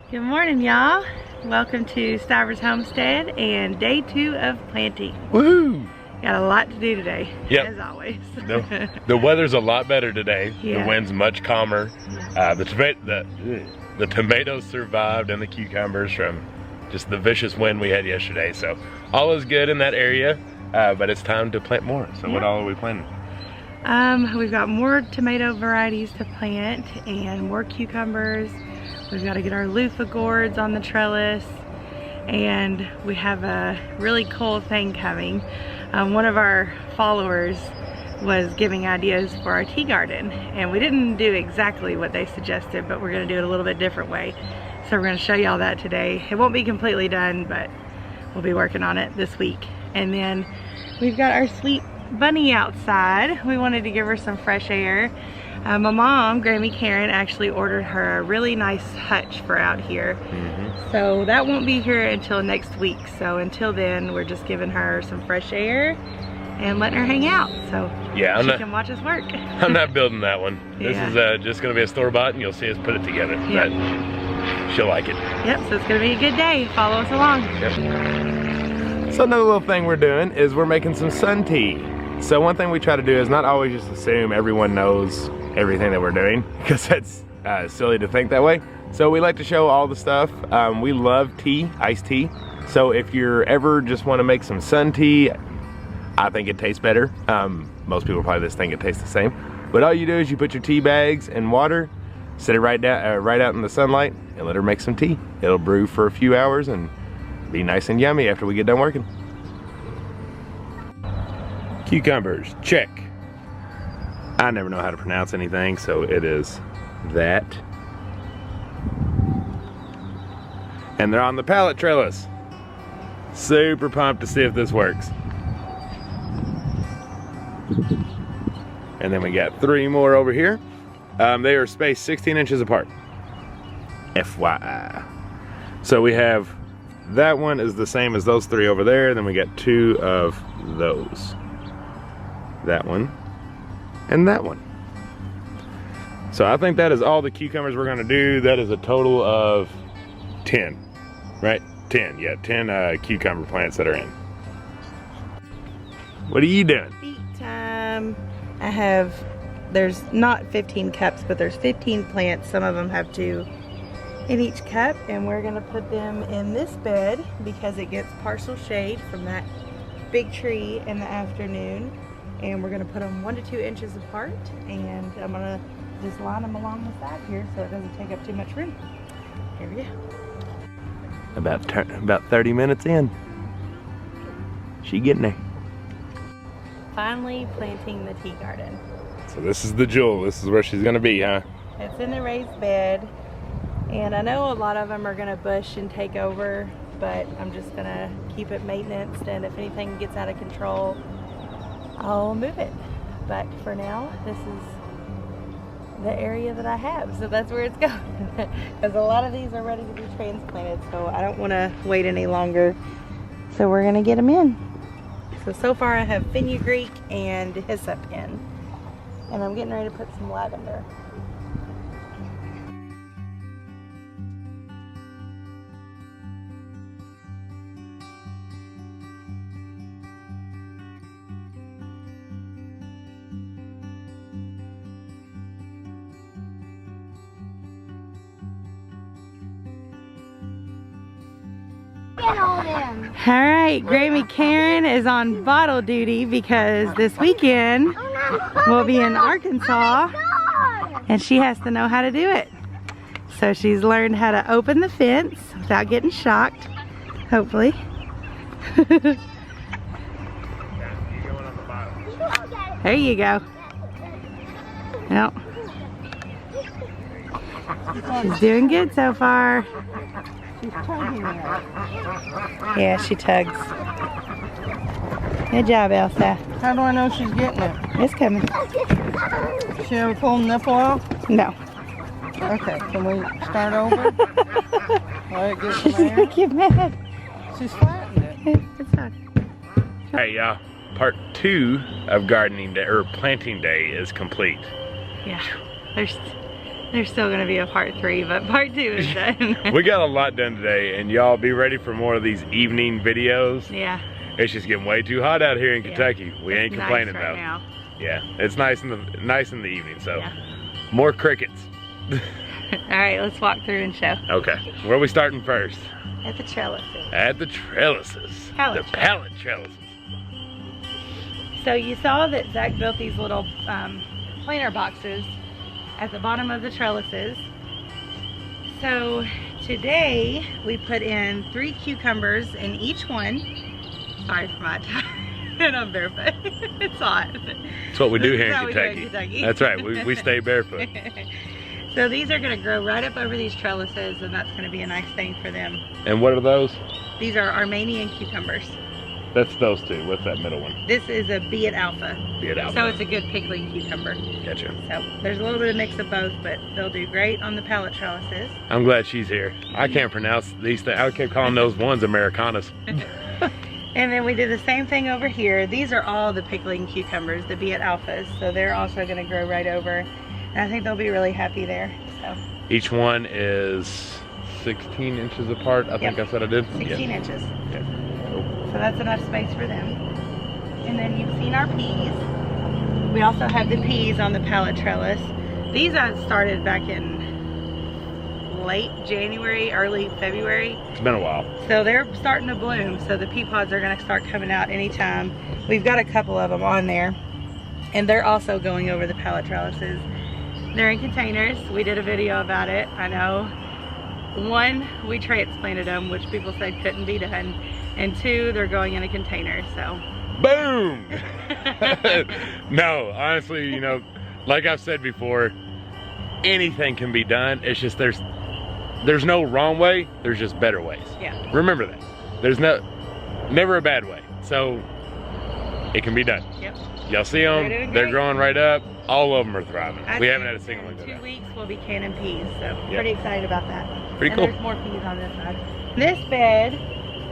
Good morning, y'all. Welcome to Stiver's Homestead and day 2 of planting. Woohoo! Got a lot to do today, as always. The weather's a lot better today. Yeah. The wind's much calmer. The tomatoes survived and the cucumbers from just the vicious wind we had yesterday. So all is good in that area, but it's time to plant more. So what all are we planting? We've got more tomato varieties to plant and more cucumbers. We've got to get our loofah gourds on the trellis, and we have a really cool thing coming. One of our followers was giving ideas for our tea garden, and we didn't do exactly what they suggested, but we're going to do it a little bit different way. So we're going to show y'all that today. It won't be completely done, but we'll be working on it this week. And then we've got our sweet bunny outside. We wanted to give her some fresh air. My mom, Grammy Karen, actually ordered her a really nice hutch for out here. So that won't be here until next week. So until then, we're just giving her some fresh air and letting her hang out. So yeah, she can watch us work. I'm not building that one. This is just going to be a store-bought, and you'll see us put it together. Yep. But she'll like it. Yep, so it's going to be a good day. Follow us along. Yep. So another little thing we're doing is we're making some sun tea. So one thing we try to do is not always just assume everyone knows everything that we're doing, because that's silly to think that way. So we like to show all the stuff. We love tea, iced tea. So if you're ever just want to make some sun tea, I think it tastes better. Most people probably just think it tastes the same. But all you do is you put your tea bags in water, set it right out in the sunlight, and let her make some tea. It'll brew for a few hours and be nice and yummy after we get done working. Cucumbers, check. I never know how to pronounce anything, so it is that. And they're on the pallet trellis. Super pumped to see if this works. And then we got 3 more over here. They are spaced 16 inches apart. FYI. So we have, that one is the same as those 3 over there. Then we got 2 of those. That one. And that one. So I think that is all the cucumbers we're going to do. That is a total of 10, right? 10, yeah, 10 cucumber plants that are in. What are you doing? Beet time. There's not 15 cups, but there's 15 plants. Some of them have 2 in each cup, and we're going to put them in this bed because it gets partial shade from that big tree in the afternoon. And we're going to put them 1 to 2 inches apart, and I'm going to just line them along the side here so it doesn't take up too much room. Here we go. About 30 minutes in. She getting there. Finally planting the tea garden. So this is the jewel. This is where she's going to be, huh? It's in the raised bed, and I know a lot of them are going to bush and take over, but I'm just going to keep it maintenance, and if anything gets out of control, I'll move it. But for now, this is the area that I have, so that's where it's going. Because a lot of these are ready to be transplanted, so I don't want to wait any longer. So we're gonna get them in. So far I have fenugreek and hyssop in, and I'm getting ready to put some lavender. Alright, Grammy Karen is on bottle duty because this weekend we'll be in Arkansas and she has to know how to do it. So she's learned how to open the fence without getting shocked, hopefully. There you go. Well, she's doing good so far. She's tugging it. Yeah, she tugs. Good job, Elsa. How do I know she's getting it? It's coming. She ever pulled the nipple off? No. Okay, can we start over? Let it get some She's air. gonna get mad. She's flattened it. It's fine. Hey, y'all. Part 2 of gardening day, or planting day, is complete. Yeah. There's There's still gonna be a part 3, but part 2 is done. We got a lot done today, and y'all be ready for more of these evening videos. Yeah. It's just getting way too hot out here in Kentucky. We ain't It's complaining nice right though. now. Yeah, it's nice in the evening, so Yeah. more crickets. All right, let's walk through and show. Okay, where are we starting first? At the trellises. At the trellises. Pallet The pallet trellises. So you saw that Zach built these little planter boxes at the bottom of the trellises. So today we put in 3 cucumbers in each one. Sorry for my tie. And I'm barefoot. It's hot. That's what we do here in That's how we do it Kentucky. in Kentucky. That's right, we stay barefoot. So these are gonna grow right up over these trellises, and that's gonna be a nice thing for them. And what are those? These are Armenian cucumbers. That's those two. What's that middle one? This is a Beet Alpha. Beet Alpha. So it's a good pickling cucumber. Gotcha. So there's a little bit of mix of both, but they'll do great on the pallet trellises. I'm glad she's here. I can't pronounce these things. I kept calling those ones Americanas. And then we did the same thing over here. These are all the pickling cucumbers, the Beet Alphas. So they're also gonna grow right over. And I think they'll be really happy there. So Each one is 16 inches apart. I think Yep. that's what I did. 16 Yeah. inches. Okay. So that's enough space for them. And then you've seen our peas. We also have the peas on the pallet trellis. These I started back in late January, early February. It's been a while. So they're starting to bloom. So the pea pods are gonna start coming out anytime. We've got a couple of them on there. And they're also going over the pallet trellises. They're in containers. We did a video about it, I know. 1, we transplanted them, which people said couldn't be done. And 2, they're going in a container, so. Boom! No, honestly, you know, like I've said before, anything can be done. It's just there's no wrong way, there's just better ways. Yeah. Remember that. There's never a bad way. So it can be done. Yep. Y'all see They're them, doing they're great. growing right up. All of them are thriving. I We think haven't had a single one in go 2 down. weeks we'll be canning peas, so Yep. pretty excited about that. Pretty And cool. there's more peas on this side. This bed,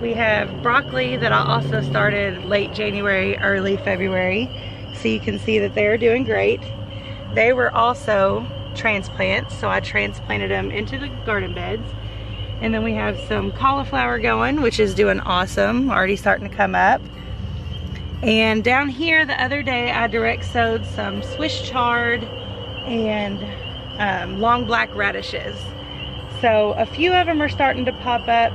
we have broccoli that I also started late January, early February. So you can see that they're doing great. They were also transplants, so I transplanted them into the garden beds. And then we have some cauliflower going, which is doing awesome, already starting to come up. And down here the other day I direct sowed some Swiss chard and long black radishes. So a few of them are starting to pop up,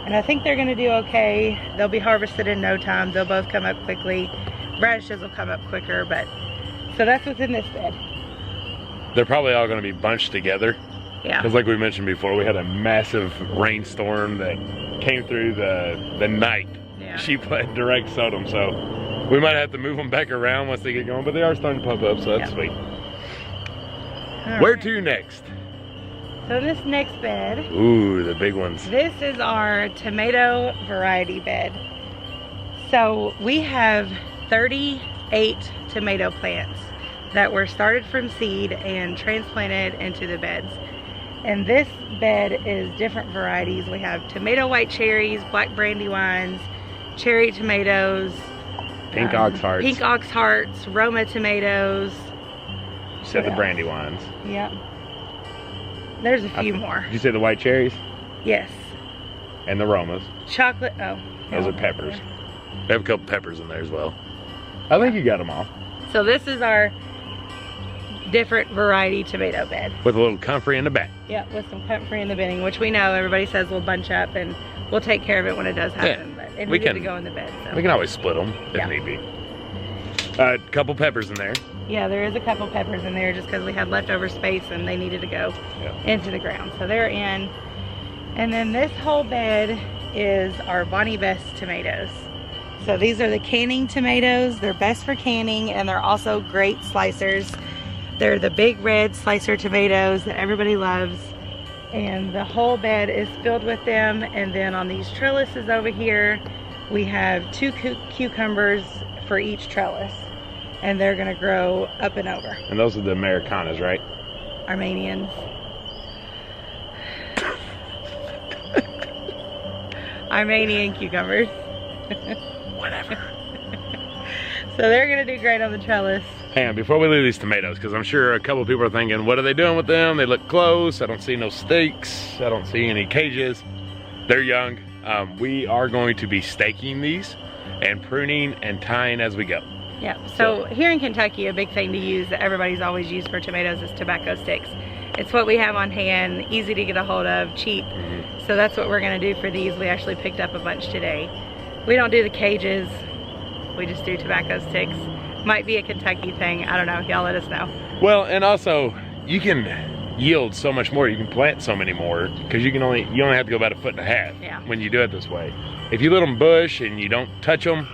and I think they're gonna do okay. They'll be harvested in no time. They'll both come up quickly. Radishes will come up quicker, but so that's what's in this bed. They're probably all gonna be bunched together. Yeah. Because like we mentioned before, we had a massive rainstorm that came through the night. Yeah. She put direct sowed them, so we might have to move them back around once they get going, but they are starting to pop up, so that's Yeah. sweet. All Where right. to next? So this next bed, Ooh, the big ones. this is our tomato variety bed. So we have 38 tomato plants that were started from seed and transplanted into the beds. And this bed is different varieties. We have tomato white cherries, black brandywines, cherry tomatoes, Pink ox hearts. pink ox hearts, Roma tomatoes. You said the What brandy wines. Yep. There's a few more. Did you say the white cherries? Yes. And the Romas. Chocolate, oh. Those are peppers. We have a couple peppers in there as well. I think you got them all. So this is our different variety tomato bed. With a little comfrey in the back. Yep, with some comfrey in the bedding, which we know everybody says will bunch up, and we'll take care of it when it does happen. Yeah, But it we needed to can- go in the bed. So. We can always split them if Yeah. need be. A couple peppers in there. Yeah, there is a couple peppers in there just because we had leftover space and they needed to go into the ground. So they're in. And then this whole bed is our Bonnie Best tomatoes. So these are the canning tomatoes. They're best for canning, and they're also great slicers. They're the big red slicer tomatoes that everybody loves. And the whole bed is filled with them. And then on these trellises over here, we have 2 cucumbers for each trellis. And they're gonna grow up and over. And those are the Americanas, right? Armenians. Armenian cucumbers. Whatever. So they're gonna do great on the trellis. Hang on, before we leave these tomatoes, because I'm sure a couple people are thinking, what are they doing with them? They look close. I don't see no stakes. I don't see any cages. They're young. We are going to be staking these and pruning and tying as we go. Yeah, so here in Kentucky, a big thing to use that everybody's always used for tomatoes is tobacco sticks. It's what we have on hand, easy to get a hold of, cheap. So that's what we're gonna do for these. We actually picked up a bunch today. We don't do the cages, we just do tobacco sticks. Might be a Kentucky thing, I don't know, y'all let us know. Well, and also, you can yield so much more, you can plant so many more, because you only have to go about 1.5 feet when you do it this way. If you let them bush and you don't touch them,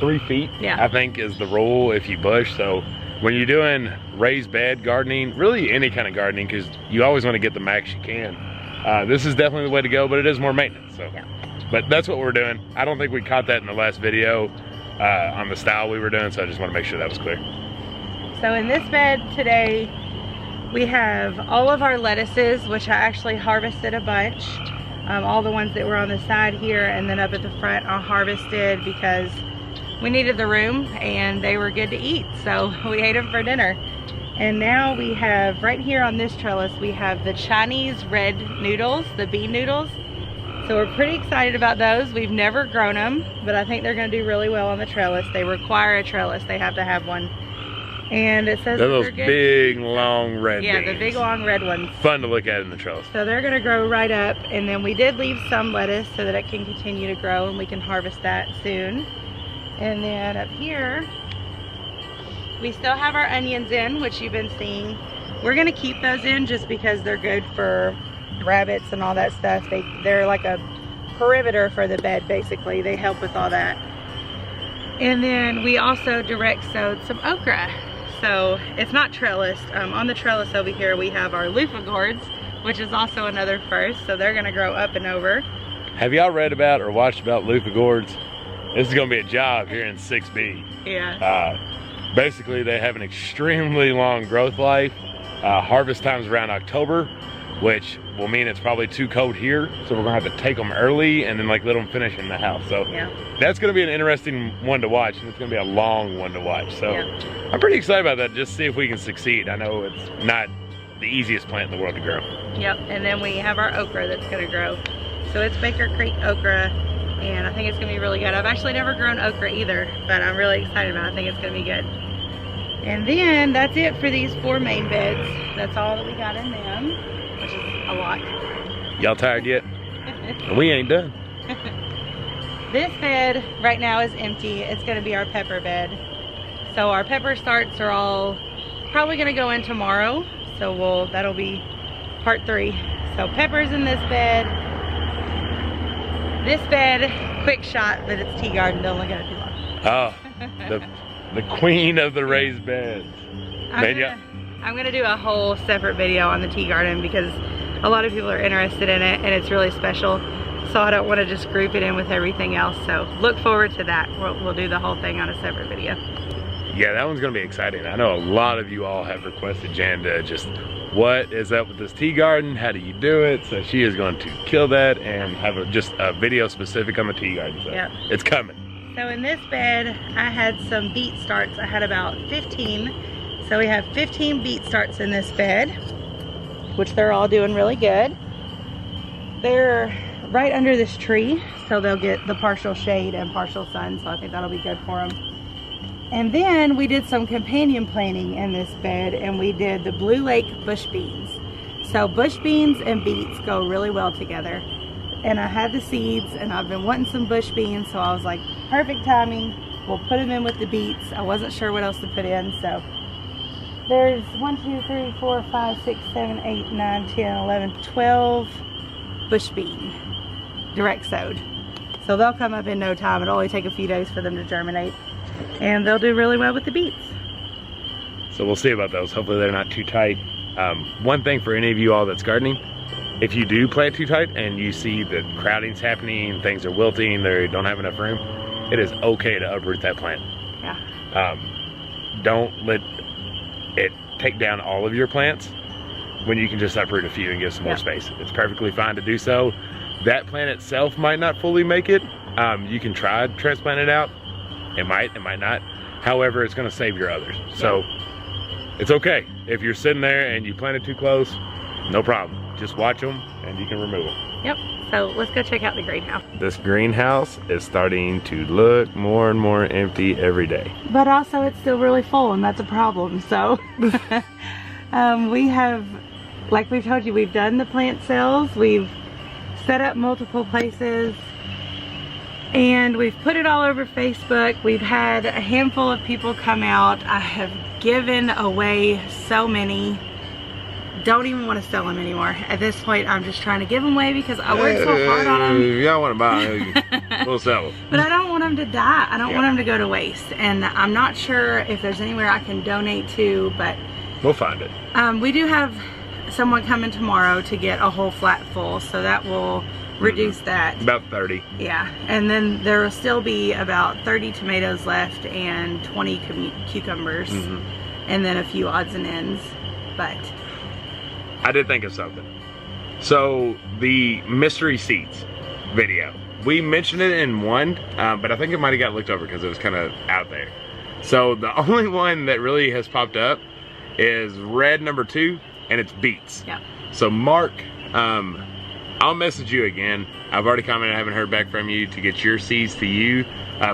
3 feet, I think is the rule if you bush. So when you're doing raised bed gardening, really any kind of gardening, because you always want to get the max you can, this is definitely the way to go, but it is more maintenance. So, but that's what we're doing. I don't think we caught that in the last video on the style we were doing, so I just want to make sure that was clear. So in this bed today, we have all of our lettuces, which I actually harvested a bunch. All the ones that were on the side here and then up at the front I harvested because we needed the room and they were good to eat, so we ate them for dinner. And now we have, right here on this trellis, we have the Chinese red noodles, the bean noodles. So we're pretty excited about those. We've never grown them, but I think they're gonna do really well on the trellis. They require a trellis, they have to have one. And it says those big, long red beans. Yeah, the big, long red ones. Fun to look at in the trellis. So they're gonna grow right up, and then we did leave some lettuce so that it can continue to grow and we can harvest that soon. And then up here, we still have our onions in, which you've been seeing. We're gonna keep those in just because they're good for rabbits and all that stuff. They're like a perimeter for the bed, basically. They help with all that. And then we also direct sowed some okra. So it's not trellised. On the trellis over here we have our loofah gourds, which is also another first. So they're gonna grow up and over. Have y'all read about or watched about loofah gourds? This is gonna be a job here in 6B. Yeah. Basically they have an extremely long growth life. Harvest time's around October, which will mean it's probably too cold here. So we're gonna have to take them early and then like let them finish in the house. So that's gonna be an interesting one to watch, and it's gonna be a long one to watch. So I'm pretty excited about that, just to see if we can succeed. I know it's not the easiest plant in the world to grow. Yep, and then we have our okra that's gonna grow. So it's Baker Creek okra, and I think it's gonna be really good. I've actually never grown okra either, but I'm really excited about it. I think it's gonna be good. And then that's it for these 4 main beds. That's all that we got in them, which is a lot. Y'all tired yet? We ain't done. This bed right now is empty. It's gonna be our pepper bed. So our pepper starts are all probably gonna go in tomorrow. So that'll be part 3. So peppers in this bed. This bed, quick shot, but it's tea garden. Don't look at it too long. Oh, the queen of the raised beds. I'm gonna do a whole separate video on the tea garden because a lot of people are interested in it and it's really special. So I don't want to just group it in with everything else. So look forward to that. We'll do the whole thing on a separate video. Yeah, that one's gonna be exciting. I know a lot of you all have requested Jan to just, what is up with this tea garden? How do you do it? So she is going to kill that and have just a video specific on the tea garden. So it's coming. So in this bed, I had some beet starts. I had about 15. So we have 15 beet starts in this bed, which they're all doing really good. They're right under this tree, so they'll get the partial shade and partial sun, so I think that'll be good for them. And then we did some companion planting in this bed, and we did the Blue Lake bush beans. So bush beans and beets go really well together. And I had the seeds, and I've been wanting some bush beans, so I was like, perfect timing. We'll put them in with the beets. I wasn't sure what else to put in, so there's 1, 2, 3, 4, 5, 6, 7, 8, 9, 10, 11, 12 bush bean direct sowed. So they'll come up in no time. It'll only take a few days for them to germinate, and they'll do really well with the beets. So we'll see about those. Hopefully they're not too tight. One thing for any of you all that's gardening, if you do plant too tight and you see that crowding's happening, things are wilting, they don't have enough room, it is okay to uproot that plant. Yeah. Don't let it take down all of your plants when you can just uproot a few and give some more space. It's perfectly fine to do so. That plant itself might not fully make it. You can try to transplant it out. It might not. However, it's gonna save your others. So it's okay. If you're sitting there and you planted too close, no problem. Just watch them and you can remove them. Yep, so let's go check out the greenhouse. This greenhouse is starting to look more and more empty every day. But also it's still really full, and that's a problem, so. We have, like we've told you, we've done the plant sales, we've set up multiple places, and we've put it all over Facebook. We've had a handful of people come out. I have given away so many. Don't even want to sell them anymore. At this point, I'm just trying to give them away because I worked so hard on them. If y'all want to buy them, we'll sell them. But I don't want them to die. I don't want them to go to waste. And I'm not sure if there's anywhere I can donate to, but we'll find it. We do have someone coming tomorrow to get a whole flat full, so that will reduce that. About 30. Yeah, and then there will still be about 30 tomatoes left and 20 cucumbers, and then a few odds and ends. But I did think of something. So the mystery seeds video, we mentioned it in one, but I think it might have got looked over because it was kind of out there. So the only one that really has popped up is red number 2, and it's beets. Yeah. So Mark, I'll message you again. I've already commented, I haven't heard back from you to get your seeds to you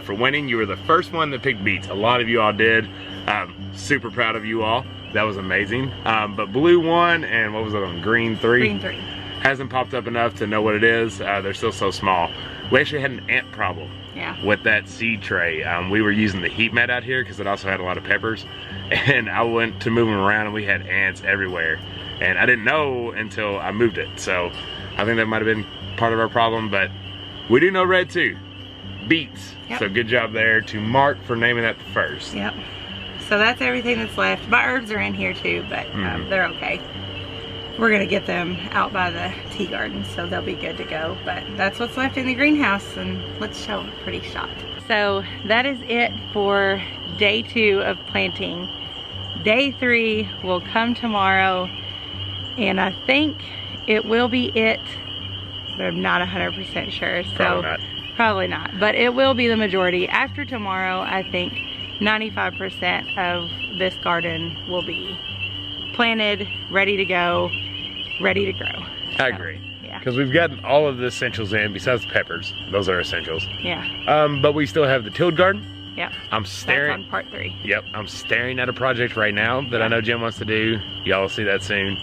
for winning. You were the first one that picked beets. A lot of you all did. Super proud of you all. That was amazing. But blue 1 and what was it on green 3? Green 3. Hasn't popped up enough to know what it is. They're still so small. We actually had an ant problem with that seed tray. We were using the heat mat out here because it also had a lot of peppers. And I went to move them around and we had ants everywhere. And I didn't know until I moved it. So I think that might have been part of our problem, but we do know red too. Beets. Yep. So good job there to Mark for naming that first. Yep. So that's everything that's left. My herbs are in here too, but they're okay. We're gonna get them out by the tea garden, so they'll be good to go. But that's what's left in the greenhouse, and let's show a pretty shot. So that is it for day 2 of planting. Day 3 will come tomorrow, and I think it will be it, but I'm not 100% sure. So probably not, but it will be the majority. After tomorrow, I think 95% of this garden will be planted, ready to go, ready to grow. I agree. Yeah. Because we've gotten all of the essentials in besides the peppers. Those are essentials. Yeah. But we still have the tilled garden. Yep. I'm staring. That's on part 3. Yep. I'm staring at a project right now that I know Jen wants to do. Y'all will see that soon.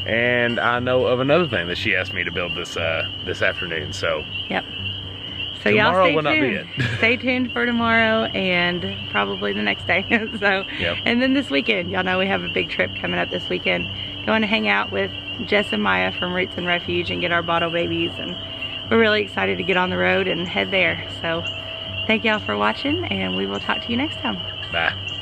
And I know of another thing that she asked me to build this this afternoon. So. Yep. So y'all stay will not be tuned. Stay tuned for tomorrow and probably the next day. So, and then this weekend, y'all know we have a big trip coming up this weekend. Going to hang out with Jess and Maya from Roots and Refuge and get our bottle babies, and we're really excited to get on the road and head there. So thank y'all for watching, and we will talk to you next time. Bye.